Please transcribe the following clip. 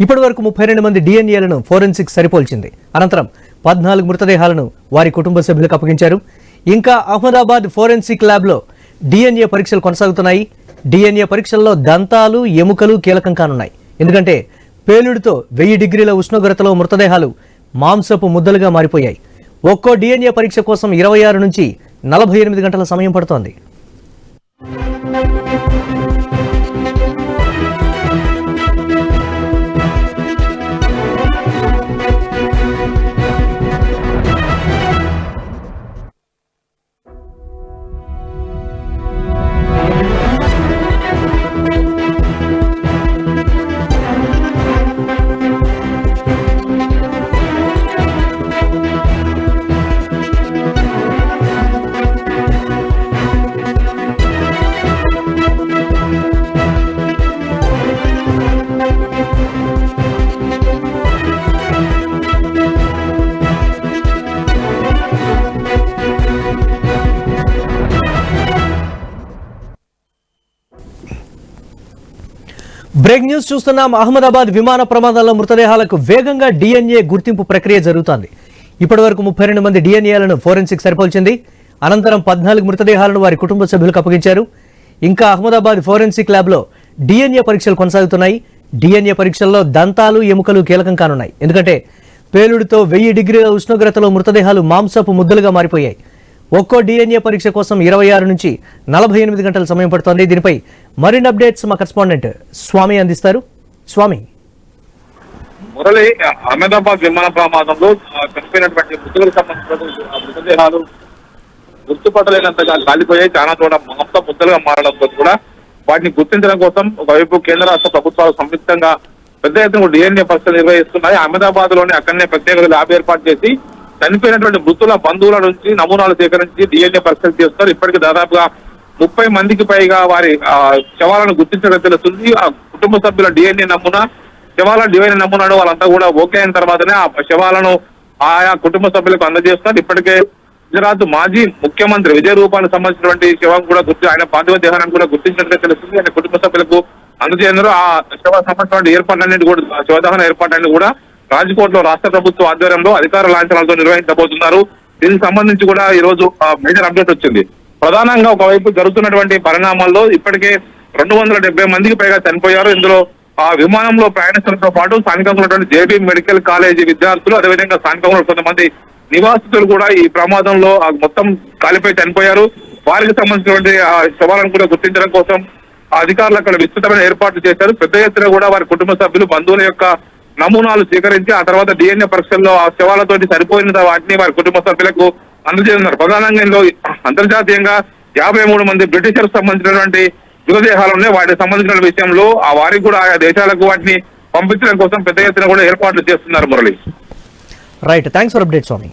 ఇప్పటి వరకు 32 మంది డిఎన్ఏలను ఫోరెన్సిక్ సరిపోల్చింది. అనంతరం 14 మృతదేహాలను వారి కుటుంబ సభ్యులకు అప్పగించారు. ఇంకా అహ్మదాబాద్ ఫోరెన్సిక్ ల్యాబ్లో డిఎన్ఏ పరీక్షలు కొనసాగుతున్నాయి. డిఎన్ఏ పరీక్షల్లో దంతాలు, ఎముకలు కీలకం కానున్నాయి. ఎందుకంటే పేలుడుతో 1000 డిగ్రీల ఉష్ణోగ్రతలో మృతదేహాలు మాంసపు ముద్దలుగా మారిపోయాయి. ఒక్కో డిఎన్ఏ పరీక్ష కోసం 26 నుంచి 48 గంటల సమయం పడుతోంది. బ్రేక్ న్యూస్ చూస్తున్నాం. అహ్మదాబాద్ విమాన ప్రమాదంలో మృతదేహాలకు వేగంగా డిఎన్ఏ గుర్తింపు ప్రక్రియ జరుగుతోంది. ఇప్పటి వరకు 32 మంది డిఎన్ఏలను ఫోరెన్సిక్ సరిపోల్చింది. అనంతరం 14 మృతదేహాలను వారి కుటుంబ సభ్యులకు అప్పగించారు. ఇంకా అహ్మదాబాద్ ఫోరెన్సిక్ ల్యాబ్లో డిఎన్ఏ పరీక్షలు కొనసాగుతున్నాయి. డిఎన్ఏ పరీక్షల్లో దంతాలు, ఎముకలు కీలకం కానున్నాయి. ఎందుకంటే పేలుడుతో 1000 డిగ్రీల ఉష్ణోగ్రతలో మృతదేహాలు మాంసపు ముద్దలుగా మారిపోయాయి. ఒక్కో డిఎన్ఏ పరీక్ష కోసం 26 నుంచి 48 గంటల సమయం పడుతోంది. దీనిపై మరిన్ని అప్డేట్స్ మా కరెస్పాండెంట్ స్వామి అందిస్తారు. స్వామి, మురళి, అహ్మదాబాద్ విమాన ప్రమాదంలో చనిపోయినటువంటి మృతులకు సంబంధించిన మృతదేహాలు గుర్తుపట్టలేనంతగా కాలిపోయాయి. చాలా చోట మాంస ముద్దలుగా మారడంతో కూడా వాటిని గుర్తించడం కోసం ఒకవైపు కేంద్ర రాష్ట్ర ప్రభుత్వాలు సంయుక్తంగా పెద్ద ఎత్తున డిఎన్ఏ పరీక్షలు నిర్వహిస్తున్నాయి. అహ్మదాబాద్ లోని అక్కడనే ప్రత్యేక ల్యాబ్ ఏర్పాటు చేసి చనిపోయినటువంటి మృతుల బంధువుల నుంచి నమూనాలు సేకరించి డిఎన్ఏ పరీక్షలు చేస్తున్నారు. ఇప్పటికీ దాదాపుగా 30 మందికి పైగా వారి శవాలను గుర్తించడం తెలుస్తుంది. ఆ కుటుంబ సభ్యుల డిఎన్ఏ నమూనా, శవాల డిఎన్ఏ నమూనాను వాళ్ళంతా కూడా ఓకే అయిన తర్వాతనే ఆ శవాలను ఆయా కుటుంబ సభ్యులకు అందజేస్తున్నారు. ఇప్పటికే గుజరాత్ మాజీ ముఖ్యమంత్రి విజయ్ రూపానికి సంబంధించినటువంటి శవం కూడా ఆయన పార్థివ దేహాన్ని కూడా గుర్తించినట్లే తెలుస్తుంది. ఆయన కుటుంబ సభ్యులకు అందజేయన్నారు. ఆ శవ సంబంధించిన ఏర్పాట్లన్నింటి కూడా శవదహన ఏర్పాట్లన్నీ కూడా రాజ్కోట్ లో రాష్ట్ర ప్రభుత్వ ఆధ్వర్యంలో అధికార లాంఛనాలతో నిర్వహించబోతున్నారు. దీనికి సంబంధించి కూడా ఈ రోజు మేజర్ అప్డేట్ వచ్చింది. ప్రధానంగా ఒకవైపు జరుగుతున్నటువంటి పరిణామాల్లో ఇప్పటికే 270 మందికి పైగా చనిపోయారు. ఇందులో ఆ విమానంలో ప్రయాణిస్తులతో పాటు స్థానికంగా ఉన్నటువంటి జేబీ మెడికల్ కాలేజీ విద్యార్థులు, అదేవిధంగా స్థానికంగా కొంతమంది నివాసితులు కూడా ఈ ప్రమాదంలో మొత్తం కాలిపోయి చనిపోయారు. వారికి సంబంధించినటువంటి శవాలను కూడా గుర్తించడం కోసం అధికారులు అక్కడ విస్తృతమైన ఏర్పాట్లు చేశారు. పెద్ద ఎత్తున కూడా వారి కుటుంబ సభ్యులు, బంధువుల యొక్క నమూనాలు స్వీకరించి ఆ తర్వాత డిఎన్ఏ పరీక్షల్లో ఆ శవాలతోటి సరిపోయిన వాటిని వారి కుటుంబ సభ్యులకు అందజేస్తున్నారు. ప్రధానంగా ఇందులో అంతర్జాతీయంగా 53 మంది బ్రిటిషర్స్ సంబంధించినటువంటి మృతదేహాలున్నాయి. వాటికి సంబంధించిన విషయంలో ఆ వారికి కూడా ఆయా దేశాలకు వాటిని పంపించడం కోసం పెద్ద ఎత్తున కూడా ఏర్పాట్లు చేస్తున్నారు. Murali, right, thanks for update Swamy.